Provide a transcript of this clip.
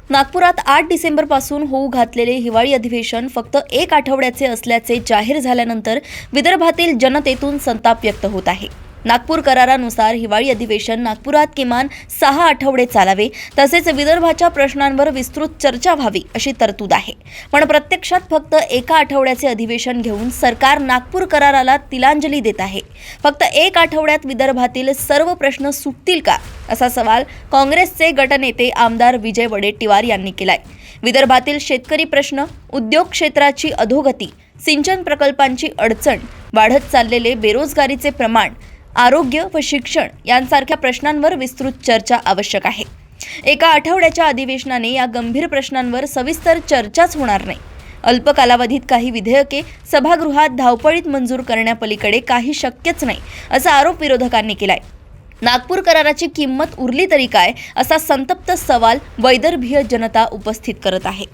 नागपुरात 8 डिसेंबरपासून होऊ घातलेले हिवाळी अधिवेशन फक्त 1 आठवड्याचे असल्याचे जाहीर झाल्यानंतर विदर्भातील जनतेतून संताप व्यक्त होत आहे। नागपूर करारानुसार हिवाळी अधिवेशन नागपुरात किमान 6 आठवडे चालावे, तसेच विदर्भाच्या प्रश्नांवर विस्तृत चर्चा व्हावी अशी तरतूद आहे। पण प्रत्यक्षात फक्त 1 आठवड्याचे अधिवेशन घेऊन सरकार नागपूर कराराला तिलांजली देत आहे। फक्त 1 आठवड्यात विदर्भातील सर्व प्रश्न सुटतील का, असा सवाल काँग्रेसचे गटनेते आमदार विजय वडेट्टीवार यांनी केलाय। विदर्भातील शेतकरी प्रश्न, उद्योग क्षेत्राची अधोगती, सिंचन प्रकल्पांची अडचण, वाढत चाललेले बेरोजगारीचे प्रमाण, आरोग्य व शिक्षण यांसारख्या प्रश्नांवर विस्तृत चर्चा आवश्यक आहे। एका आठवड्याच्या अधिवेशनाने या गंभीर प्रश्नांवर सविस्तर चर्चाच होणार नाही। अल्प कालावधीत काही विधेयके सभागृहात धावपळीत मंजूर करण्यापलीकडे काही शक्यच नाही, असा आरोप विरोधकांनी केलाय। नागपूर कराराची किंमत उरली तरी काय, असा संतप्त सवाल वैदर्भीय जनता उपस्थित करत आहे।